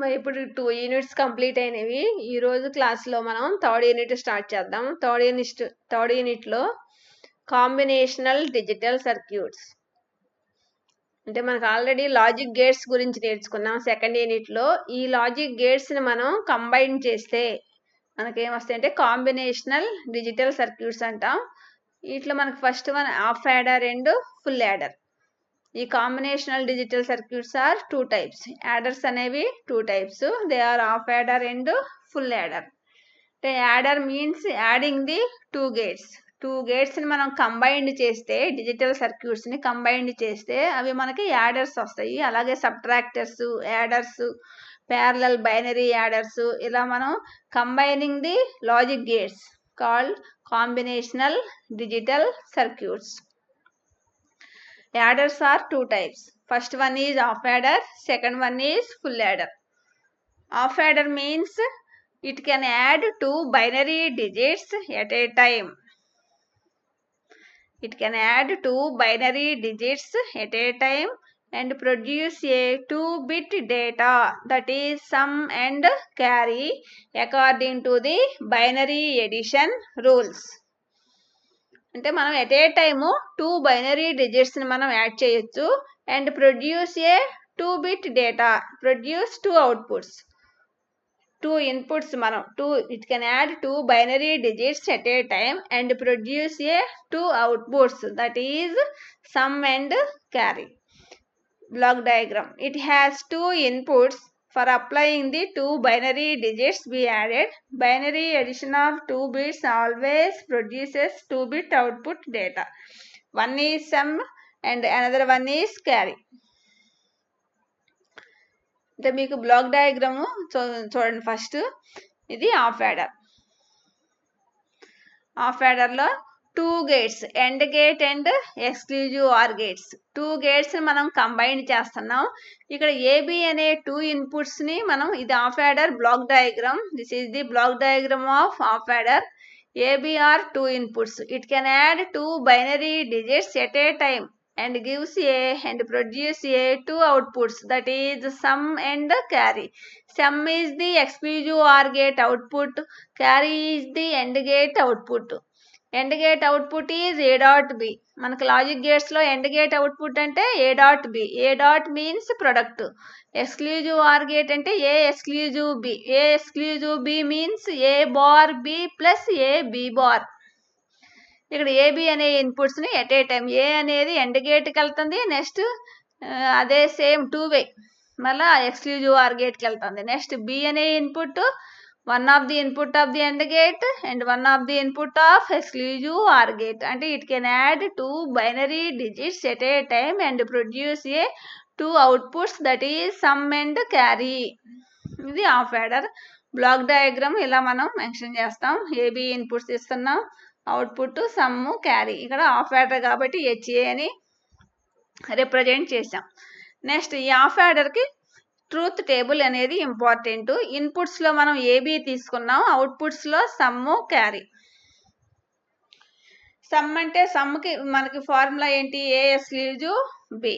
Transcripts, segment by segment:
మరి ఇప్పుడు 2 units complete అయినవి. ఈరోజు క్లాస్లో మనం థర్డ్ యూనిట్ స్టార్ట్ చేద్దాం. థర్డ్ యూనిట్లో కాంబినేషనల్ డిజిటల్ సర్క్యూట్స్ అంటే మనకు ఆల్రెడీ లాజిక్ గేట్స్ గురించి నేర్చుకున్నాం సెకండ్ యూనిట్లో. ఈ లాజిక్ గేట్స్ని మనం కంబైన్ చేస్తే మనకేమొస్తాయంటే కాంబినేషనల్ డిజిటల్ సర్క్యూట్స్ అంటాం. వీటిలో మనకు first one half adder and full adder. ఈ combinational digital circuits are 2 types. Adders అనేవి 2 types. They are half adder and full adder. అంటే adder means adding the 2 gates. 2 గేట్స్ని మనం కంబైన్డ్ చేస్తే డిజిటల్ సర్క్యూట్స్ని కంబైన్డ్ చేస్తే అవి మనకి యాడర్స్ వస్తాయి. అలాగే సబ్ట్రాక్టర్స్, యాడర్స్, ప్యారలల్ బైనరీ యాడర్స్, ఇలా మనం combining the logic gates called combinational digital circuits. Adders are 2 types. First one is half adder, second one is full adder. Half adder means it can add 2 binary digits at a time. It can add 2 binary digits at a time and produce a 2-bit data, that is sum and carry, according to the binary addition rules. అంటే మనం at a time 2 binary డిజిట్స్ని మనం add చేయొచ్చు and produce a 2-bit data, produce 2 outputs, 2 inputs. మనం it can add 2 binary digits at a time and produce a 2 outputs, that is sum and carry. Block diagram. It has 2 inputs. For applying the 2 binary digits be added. Binary addition of 2 bits always produces 2-bit output data. One is sum and another one is carry. అంటే మీకు block diagram చూడండి. First ఇది half adder. Half యాడర్లో 2 gates, and gate and exclusive or gates. 2 గేట్స్ని మనం combine చేస్తున్నాం. ఇక్కడ AB అనే 2 ఇన్పుట్స్ని మనం, ఇది half adder block diagram. This is the block diagram of half adder. A B are 2 inputs. It can add 2 binary digits at a time and gives a and produce a 2 outputs, that is sum and carry. Sum is the exclusive OR gate output, carry is the AND gate output. And gate output is A dot B. మనకు logic గేట్స్లో and gate output అంటే A dot B. A dot means product. Exclusive or gate అంటే A exclusive B. A exclusive B means A bar B plus A B bar. ఇక్కడ AB అనే ఇన్పుట్స్ని at a time, ఏ అనేది end గేట్కి వెళ్తుంది, next అదే same 2 వే మళ్ళీ exclusive or గేట్కి వెళ్తుంది. Next B అనే input one of the input of the AND gate and one of the input of exclusive OR gate. అంటే it can add 2 binary digits at a time and produce a 2 outputs, that is sum and carry. ఇది half adder block diagram. ఇలా మనం mention చేస్తాం. AB inputs ఇస్తున్నాం, output some carry. ఇక్కడ half adder కాబట్టి HA అని represent చేసాం. Next ఈ హాఫ్ యాడర్కి ట్రూత్ టేబుల్ అనేది ఇంపార్టెంట్. ఇన్పుట్స్లో మనం ఏబి తీసుకున్నాం, అవుట్పుట్స్లో సమ్ము క్యారీ. సమ్ అంటే సమ్కి మనకి ఫార్ములా ఏంటి, A exclusive B.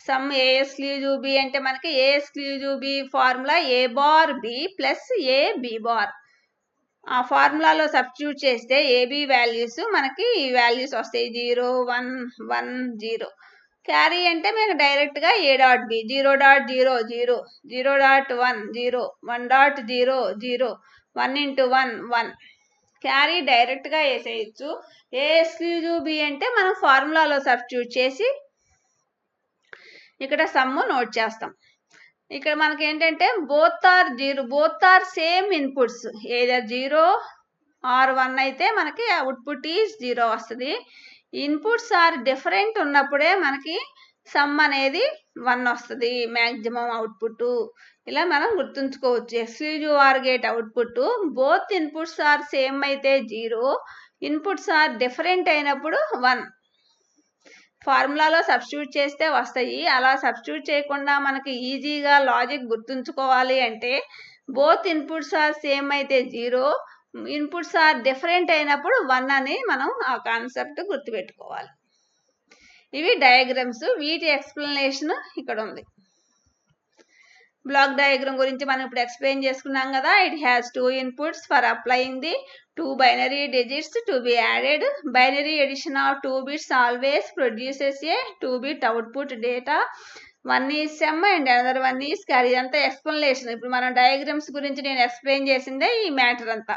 Sum A exclusive B అంటే మనకి A exclusive B formula A bar B plus A B bar. ఆ ఫార్ములాలో సబ్స్టిట్యూట్ చేస్తే ఏబి వాల్యూస్ మనకి ఈ వాల్యూస్ వస్తాయి, 0 1 1 0. క్యారీ అంటే మీకు డైరెక్ట్గా ఏ డాట్ బి, 0.0 0, 0.1 0, 1.0 0, 1 into 1 1. క్యారీ డైరెక్ట్గా వేసేయచ్చు. ఏ ఎక్స్క్లూజివ్ బి అంటే మనం ఫార్ములాలో సబ్స్టిట్యూట్ చేసి ఇక్కడ సమ్ము నోట్ చేస్తాం. ఇక్కడ మనకి ఏంటంటే both are 0, both are same inputs. Either 0 or 1 అయితే మనకి అవుట్పుట్ ఈజ్ 0 వస్తుంది. ఇన్పుట్స్ ఆర్ డిఫరెంట్ ఉన్నప్పుడే మనకి సమ్ అనేది 1 వస్తుంది, మ్యాక్సిమం అవుట్పుట్. ఇలా మనం గుర్తుంచుకోవచ్చు. Exclusive or gate output both inputs are same అయితే 0, ఇన్పుట్స్ ఆర్ డిఫరెంట్ అయినప్పుడు 1. ఫార్ములాలో సబ్స్టిట్యూట్ చేస్తే వస్తాయి. అలా సబ్స్టిట్యూట్ చేయకుండా మనకి ఈజీగా లాజిక్ గుర్తుంచుకోవాలి అంటే బోత్ ఇన్పుట్స్ ఆర్ సేమ్ అయితే 0, ఇన్పుట్స్ ఆర్ డిఫరెంట్ అయినప్పుడు 1 అని మనం ఆ కాన్సెప్ట్ గుర్తుపెట్టుకోవాలి. ఇవి డయాగ్రామ్స్. వీటి ఎక్స్ప్లెనేషన్ ఇక్కడ ఉంది. బ్లాక్ డయాగ్రామ్ గురించి మనం ఇప్పుడు ఎక్స్ప్లెయిన్ చేసుకున్నాం కదా. It has 2 inputs for applying the 2 binary digits to be added. Binary addition of 2 bits always produces a 2 bit output data. 1 is sum and another 1 is carry. ఇదంతా explanation. ఇప్పుడు మనం diagrams గురించి నేను ఎక్స్ప్లెయిన్ చేసిందే ఈ matter అంతా.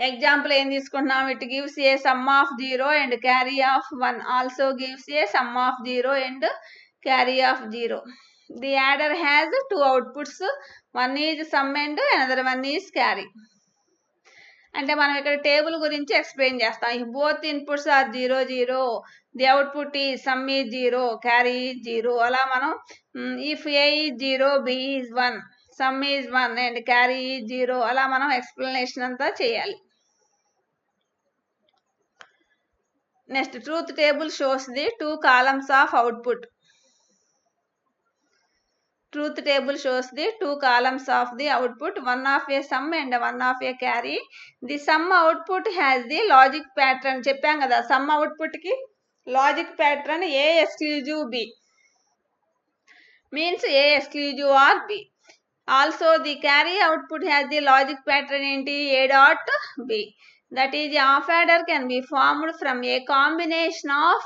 Example ఏం తీసుకుంటున్నాం, it gives a sum of 0 and carry of 1. Also gives a sum of 0 and carry of 0. The adder has 2 outputs, 1 is sum and another 1 is carry. అంటే మనం ఇక్కడ టేబుల్ గురించి ఎక్స్ప్లెయిన్ చేస్తాం. If both inputs are 0 0, the output ఈ sum is 0, carry is 0. అలా మనం if A is 0, B is 1, sum is 1 and carry is 0, అలా మనం ఎక్స్ప్లెనేషన్ అంతా చేయాలి. Next, truth table shows the 2 columns of output. Truth table shows the 2 columns of the output, one of a sum and one of a carry. The sum output has the logic pattern. చెప్పాం కదా, sum output కి logic pattern A exclusive B means A exclusive or B. Also, the carry output has the logic pattern ఏంటి, A dot B. That is, the half adder can be formed from a combination of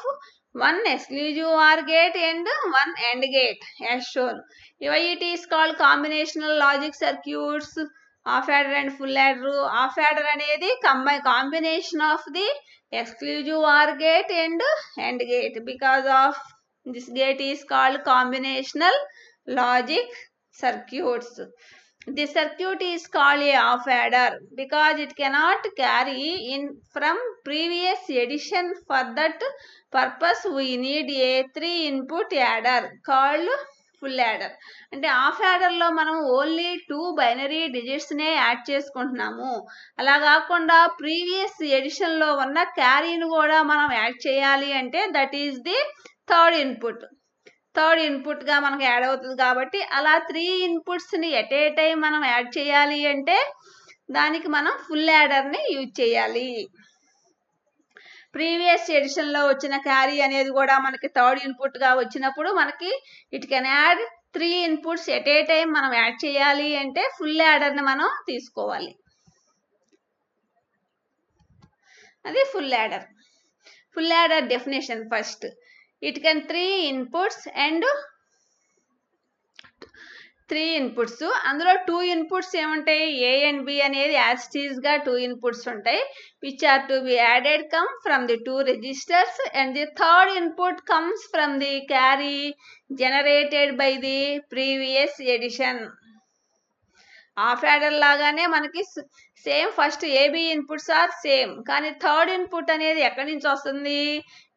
one exclusive OR gate and one AND gate as shown. Why it is called combinational logic circuits, half adder and full adder. Half adder అనేది combination of the exclusive OR gate and AND gate. Because of this gate is called combinational logic circuits. The circuit is called a half adder because it cannot carry in from previous addition. For that purpose we need a 3 input adder called full adder. అంటే half యాడర్లో మనం only 2 binary డిజిట్స్నే add చేసుకుంటున్నాము. అలా కాకుండా previous ఎడిషన్లో ఉన్న క్యారీని కూడా మనం add చేయాలి అంటే దట్ ఈస్ ది థర్డ్ ఇన్పుట్గా మనకు యాడ్ అవుతుంది. కాబట్టి అలా 3 ఇన్పుట్స్ని ఎట్ ఏ టైం మనం యాడ్ చేయాలి అంటే దానికి మనం ఫుల్ యాడర్ని యూజ్ చేయాలి. ప్రీవియస్ ఎడిషన్లో వచ్చిన క్యారీ అనేది కూడా మనకి థర్డ్ ఇన్పుట్గా వచ్చినప్పుడు మనకి it can add 3 inputs at a time మనం యాడ్ చేయాలి అంటే ఫుల్ యాడర్ని మనం తీసుకోవాలి. అది full adder. Full adder definition first. It can 3 inputs and 3 inputs. అందులో 2 inputs ఏముంటాయి, A and B అనేది యాజ్ ఇట్ ఈజ్ గా 2 inputs ఉంటాయి, which are to be added come from the 2 registers, and the third input comes from the carry generated by the previous addition. Half adder లాగానే మనకి same first AB inputs are same, కానీ third input అనేది ఎక్కడి నుంచి వస్తుంది,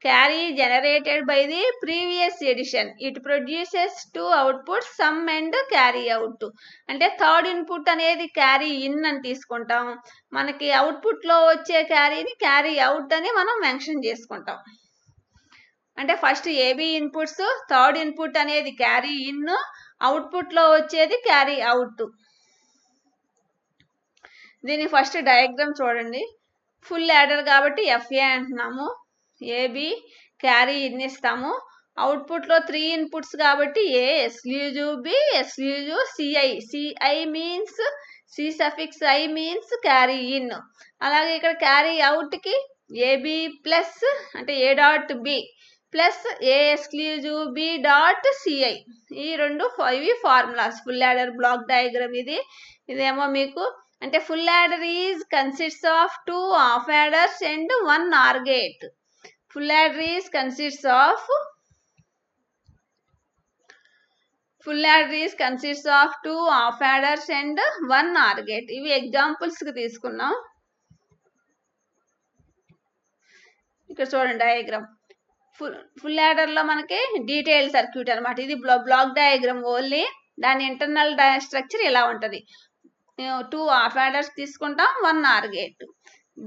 carry generated by the previous addition. It produces 2 output, sum and carry out. అంటే third input అనేది carry in అని తీసుకుంటాం, మనకి అవుట్పుట్లో వచ్చే క్యారీని క్యారీ అవుట్ అని మనం మెన్షన్ చేసుకుంటాం. అంటే first AB inputs, third input అనేది క్యారీ ఇన్, అవుట్పుట్లో వచ్చేది క్యారీ అవుట్. దీని ఫస్ట్ డయాగ్రామ్ చూడండి. ఫుల్ యాడర్ కాబట్టి ఎఫ్ఏ అంటున్నాము, ఏబి క్యారీ ఇన్ ఇస్తాము, అవుట్పుట్లో 3 ఇన్పుట్స్ కాబట్టి A exclusive B exclusive CI. CI means C suffix I means carry in. అలాగే ఇక్కడ క్యారీ అవుట్కి ఏబి ప్లస్ అంటే A dot B plus A exclusive B dot CI. ఈ రెండు ఇవి formulas. Full adder block diagram ఇది. ఇదేమో మీకు అంటే full adder is consists of 2 half adders and 1 OR gate. Full adder is consists of 2 half adders and 1 OR gate. ఇవి ఎగ్జాంపుల్స్కి తీసుకున్నాం. ఇక్కడ చూడండి డయాగ్రామ్. ఫుల్ యాడర్లో మనకి డీటెయిల్ సర్క్యూట్ అనమాట. ఇది బ్లాక్ డయాగ్రామ్ ఓన్లీ. దాని ఇంటర్నల్ స్ట్రక్చర్ ఇలా ఉంటుంది. 2 హాఫ్ యాడర్స్ తీసుకుంటాం, 1 OR gate.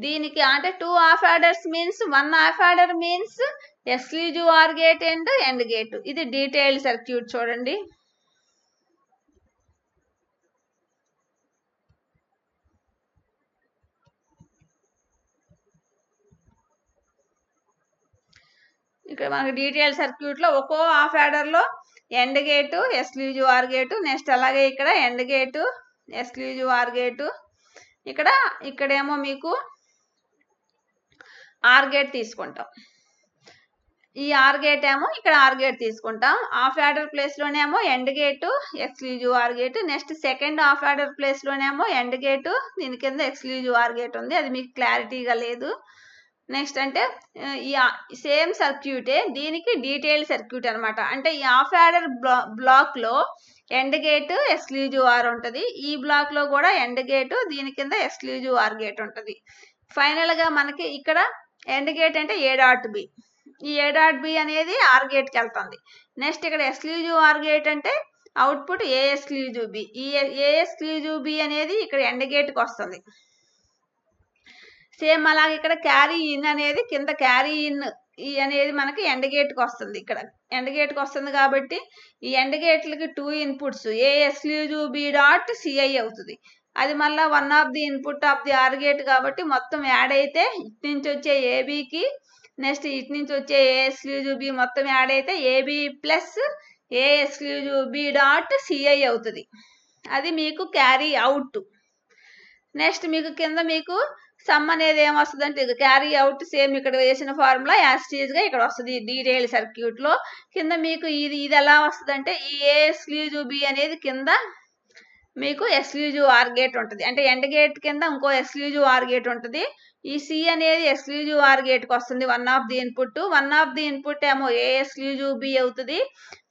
దీనికి అంటే 2 half adders means 1 half adder means exclusive OR gate and and gate. ఇది డీటెయిల్డ్ సర్క్యూట్ చూడండి. ఇక్కడ మనకి డీటెయిల్ సర్క్యూట్లో ఒక్కో హాఫ్ యాడర్లో and gate exclusive or gate, next అలాగే ఇక్కడ and gate exclusive or gate, ఇక్కడేమో మీకు ఆర్ గేట్ తీసుకుంటాం. ఈ ఆర్ గేట్ ఏమో ఇక్కడ ఆర్ గేట్ తీసుకుంటాం. హాఫ్ యాడర్ ప్లేస్లోనేమో and gate exclusive or gate, next second half adder ప్లేస్లోనేమో ఎండ్ గేటు, దీని కింద ఎక్స్క్లూజివ్ ఆర్ గేట్ ఉంది, అది మీకు క్లారిటీగా లేదు. నెక్స్ట్ అంటే ఈ సేమ్ సర్క్యూటే దీనికి డీటెయిల్ సర్క్యూట్ అనమాట. అంటే ఈ హాఫ్ యాడర్ బ్లాక్లో ఎండ్ గేట్ ఎక్స్క్లూజివ్ ఆర్ ఉంటుంది, ఈ బ్లాక్లో కూడా ఎండ్ గేటు దీని కింద ఎక్స్క్లూజివ్ ఆర్ గేట్ ఉంటుంది. ఫైనల్గా మనకి ఇక్కడ ఎండ్ గేట్ అంటే ఏ డాట్ బి, ఈ ఏ డాట్ బి అనేది ఆర్ గేట్కి వెళ్తుంది. నెక్స్ట్ ఇక్కడ ఎక్స్క్లూజివ్ ఆర్ గేట్ అంటే అవుట్పుట్ ఏ ఎక్స్క్లూజివ్ బి, ఈ ఏ ఎక్స్క్లూజివ్ బి అనేది ఇక్కడ ఎండ్ గేట్కి వస్తుంది. సేమ్ అలాగే ఇక్కడ క్యారీ ఇన్ అనేది కింద క్యారీ ఇన్ ఈ అనేది మనకి ఎండ్ గేట్కి వస్తుంది. ఇక్కడ ఎండ్ గేట్కి వస్తుంది కాబట్టి ఈ ఎండ్ గేట్లకి 2 inputs A exclusive B dot CI అవుతుంది. అది మళ్ళీ one of the input of the or gate కాబట్టి మొత్తం యాడ్ అయితే ఇటు నుంచి వచ్చే ఏబికి నెక్స్ట్ ఇటు నుంచి వచ్చే ఏ ఎక్స్క్లూజివ్ బి మొత్తం యాడ్ అయితే AB plus A exclusive B dot CI అవుతుంది. అది మీకు క్యారీ అవుట్. నెక్స్ట్ మీకు కింద మీకు సమ్ అనేది ఏమొస్తుంది అంటే క్యారీ అవుట్ సేమ్ ఇక్కడ వేసిన ఫార్ములా యాస్టీజ్గా ఇక్కడ వస్తుంది డీటెయిల్ సర్క్యూట్లో. కింద మీకు ఇది ఎలా వస్తుంది అంటే ఈ ఏ ఎక్స్క్లూజివ్ బి అనేది కింద మీకు ఎక్స్క్లూజివ్ ఆర్ గేట్ ఉంటుంది, అంటే ఎండ్ గేట్ కింద ఇంకో ఎక్స్క్లూజివ్ ఆర్ గేట్ ఉంటుంది. ఈ సి అనేది ఎక్స్క్లూజివ్ ఆర్ గేట్కి వస్తుంది వన్ ఆఫ్ ది ఇన్పుట్ ఏమో ఏ ఎక్స్క్లూజివ్ బి అవుతుంది.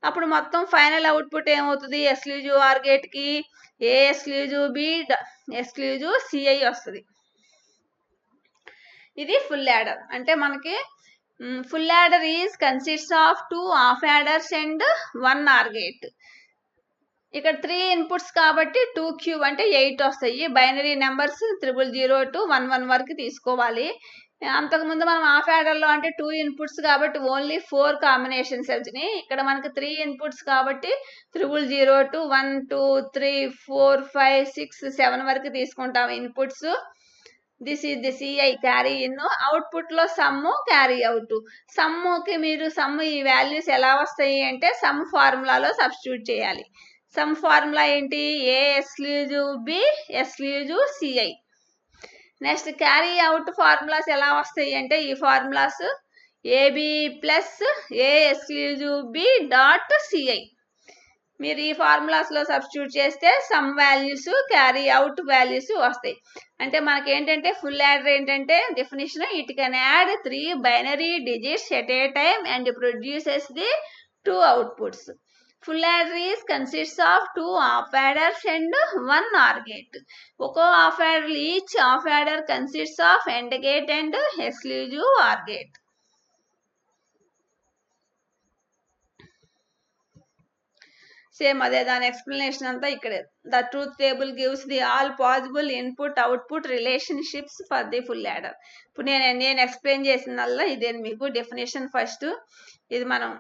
అప్పుడు మొత్తం ఫైనల్ అవుట్పుట్ ఏమవుతుంది ఎక్స్క్లూజివ్ ఆర్ గేట్కి A exclusive B exclusive CI వస్తుంది. ఇది ఫుల్ యాడర్. అంటే మనకి full adder is consists of 2 half adders and 1 are gate. ఇక్కడ 3 ఇన్పుట్స్ కాబట్టి 2 క్యూబ్ అంటే 8 వస్తాయి. బైనరీ నెంబర్స్ 000 to 11 వరకు తీసుకోవాలి. అంతకుముందు మనం హాఫ్ యాడర్లో అంటే 2 ఇన్పుట్స్ కాబట్టి ఓన్లీ 4 కాంబినేషన్స్ వచ్చినాయి. ఇక్కడ మనకి 3 ఇన్పుట్స్ కాబట్టి 000 to 1 2 3 4 5 6 7 వరకు తీసుకుంటాం inputs. This is the CI carry in. అవుట్పుట్లో సమ్ము క్యారీ అవుట్. సమ్ముకి మీరు ఈ వాల్యూస్ ఎలా వస్తాయి అంటే సమ్ ఫార్ములాలో సబ్స్టిట్యూట్ చేయాలి. సమ్ ఫార్ములా ఏంటి A exclusive B exclusive CI. Next carry out formulas ఎలా వస్తాయి అంటే ఈ formulas AB plus A exclusive B dot CI. మీరు ఈ ఫార్ములాస్లో సబ్స్టిట్యూట్ చేస్తే sum values carry out values వస్తాయి. అంటే మనకి ఏంటంటే ఫుల్ యాడర్ ఏంటంటే definition it can add 3 binary digits at a time and produces the 2 outputs. Full adder is consists of 2 half adders and 1 are gate. ఒక్కో half adder each half adder consists of and gate and exclusive or gate. Same అదే దాని explanation అంతా ఇక్కడే. The truth table gives the all possible input output relationships for the full adder. ఇప్పుడు నేను explain చేసినల్లా ఇదే మీకు definition. First ఇది మనం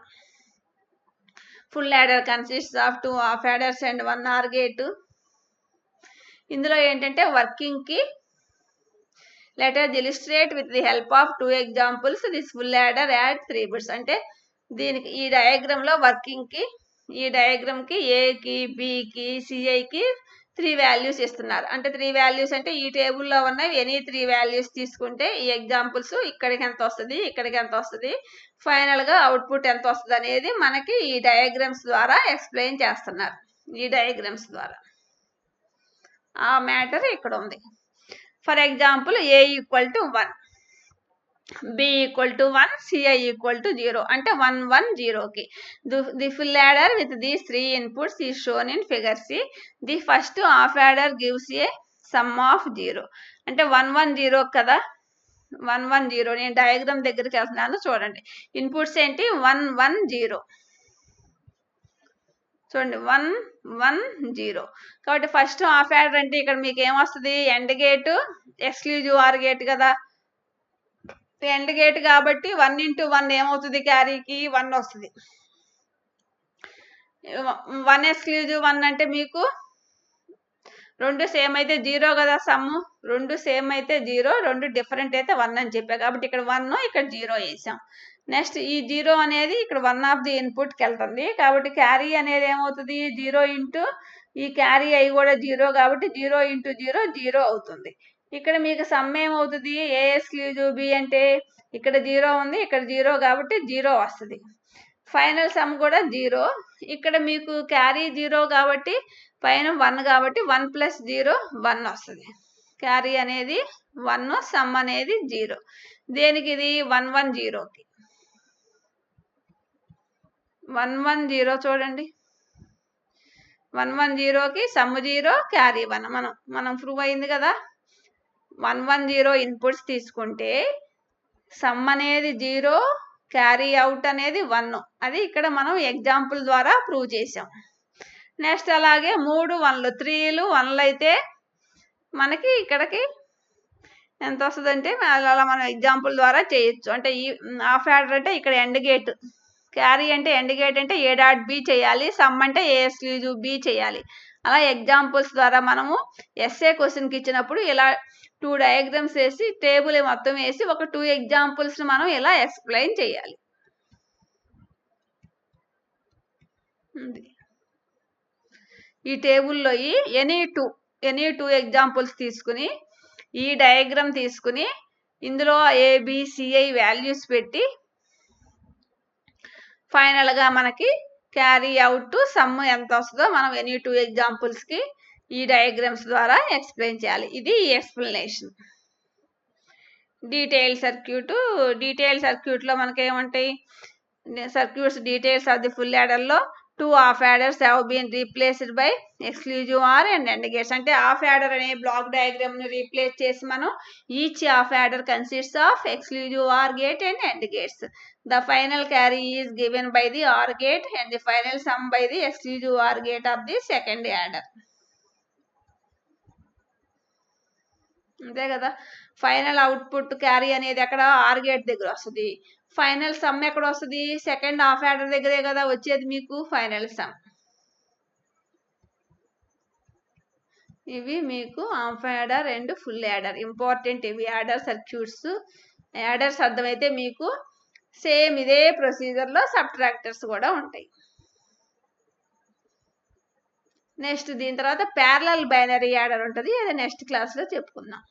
full adder consists of 2 half adders and 1 are gate. ఇందులో ఏంటంటే వర్కింగ్కి let us illustrate with the help of 2 examples this full adder at 3 bits. అంటే దీనికి ఈ డయాగ్రామ్లో వర్కింగ్కి ఈ డయాగ్రామ్కి ఏకి బికి సిఐకి 3 వాల్యూస్ ఇస్తున్నారు. అంటే 3 వాల్యూస్ అంటే ఈ టేబుల్లో ఉన్నవి ఎనీ 3 వాల్యూస్ తీసుకుంటే ఈ ఎగ్జాంపుల్స్ ఇక్కడికి ఎంత వస్తుంది ఇక్కడికి ఎంత వస్తుంది ఫైనల్గా అవుట్పుట్ ఎంత వస్తుంది అనేది మనకి ఈ డయాగ్రామ్స్ ద్వారా ఎక్స్ప్లెయిన్ చేస్తున్నారు. ఈ డయాగ్రామ్స్ ద్వారా ఆ మ్యాటర్ ఇక్కడ ఉంది. For example A equal to 1, B equal to 1, C I equal to 0 అంటే 1 1 0కి the full adder with these 3 inputs is shown in figure C. The first half adder gives a sum of 0 అంటే 1 1 0 కదా 1 1 0. నేను diagram దగ్గరికి వెళ్తున్నాను చూడండి. Inputs ఏంటి 1 1 0 చూడండి 1 1 0. కాబట్టి ఫస్ట్ హాఫ్ యాడర్ అంటే ఇక్కడ మీకు ఏమొస్తుంది end gate exclusive or gate కదా. ఎండ్ గేట్ కాబట్టి 1 into 1 ఏమవుతుంది క్యారీకి 1 వస్తుంది. 1 ఎక్స్క్లూజివ్ 1 అంటే మీకు 2 సేమ్ అయితే 0 కదా సమ్ము. 2 సేమ్ అయితే 0, 2 డిఫరెంట్ అయితే 1 అని చెప్పా కాబట్టి ఇక్కడ 1 ఇక్కడ 0 వేసాం. నెక్స్ట్ ఈ 0 అనేది ఇక్కడ 1 ఆఫ్ ది ఇన్పుట్కి వెళ్తుంది కాబట్టి క్యారీ అనేది ఏమవుతుంది 0 ఇంటూ ఈ క్యారీ అయి కూడా 0 కాబట్టి 0 ఇంటూ 0 0 అవుతుంది. ఇక్కడ మీకు సమ్ ఏమవుతుంది ఏ ఎక్స్క్లూజివ్ బి అంటే ఇక్కడ 0 ఉంది ఇక్కడ 0 కాబట్టి 0 వస్తుంది. ఫైనల్ సమ్ కూడా 0. ఇక్కడ మీకు క్యారీ 0 కాబట్టి పైన 1 కాబట్టి 1 ప్లస్ 0 1 వస్తుంది. క్యారీ అనేది 1 సమ్ అనేది 0. దేనికి ఇది 1 1 0కి 1 1 0 చూడండి 1 1 0కి సమ్ 0 క్యారీ 1 మనం ప్రూవ్ అయింది కదా. 1 1 0 ఇన్పుట్స్ తీసుకుంటే సమ్ అనేది 0 క్యారీ అవుట్ అనేది 1 అది ఇక్కడ మనం ఎగ్జాంపుల్ ద్వారా ప్రూవ్ చేసాం. నెక్స్ట్ అలాగే 3 1లు 3లు 1లు అయితే మనకి ఇక్కడికి ఎంత వస్తుందంటే అలా మనం ఎగ్జాంపుల్ ద్వారా చేయొచ్చు. అంటే ఈ హాఫ్ యాడర్ అంటే ఇక్కడ ఎండ్ గేట్ క్యారీ అంటే ఎండ్ గేట్ అంటే ఏ డాట్ బి చేయాలి సమ్ అంటే ఏ ఎక్స్క్లూజివ్ బి చేయాలి. అలా ఎగ్జాంపుల్స్ ద్వారా మనము ఎస్ఏ క్వశ్చన్కి ఇచ్చినప్పుడు ఇలా 2 డయాగ్రామ్స్ వేసి టేబుల్ మొత్తం వేసి ఒక 2 ఎగ్జాంపుల్స్ మనం ఇలా ఎక్స్ప్లెయిన్ చేయాలి. ఈ టేబుల్లో ఎనీ టూ ఎగ్జాంపుల్స్ తీసుకుని ఈ డయాగ్రామ్ తీసుకుని ఇందులో ఏబిసిఐ వాల్యూస్ పెట్టి ఫైనల్గా మనకి క్యారీ అవుట్ సమ్ ఎంత వస్తుందో మనం ఎనీ 2 ఎగ్జాంపుల్స్కి ఈ డయాగ్రామ్స్ ద్వారా ఎక్స్ప్లెయిన్ చేయాలి. ఇది ఈ ఎక్స్ప్లెనేషన్. డీటెయిల్ సర్క్యూట్లో మనకేముంటాయి circuits details of the full యాడర్లో 2 half adders have been replaced by exclusive or and and gates. అంటే హాఫ్ యాడర్ అనే బ్లాక్ డయాగ్రామ్ని రీప్లేస్ చేసి మనం each half adder consists of exclusive or gate and and gates. The final carry is given by the or gate and the final sum by the exclusive or gate of the second adder. అంతే కదా. Final output carry అనేది ఎక్కడ or gate దగ్గర వస్తుంది. Final some ఎక్కడ వస్తుంది second half adder దగ్గరే కదా వచ్చేది మీకు ఫైనల్ సమ్. ఇవి మీకు half adder and full adder important. ఇవి యాడర్ సర్క్యూట్స్. యాడర్స్ అర్థమైతే మీకు సేమ్ ఇదే ప్రొసీజర్లో సబ్ట్రాక్టర్స్ కూడా ఉంటాయి. నెక్స్ట్ దీని తర్వాత ప్యారలల్ బైనరీ యాడర్ ఉంటుంది. అది నెక్స్ట్ క్లాస్లో చెప్పుకుందాం.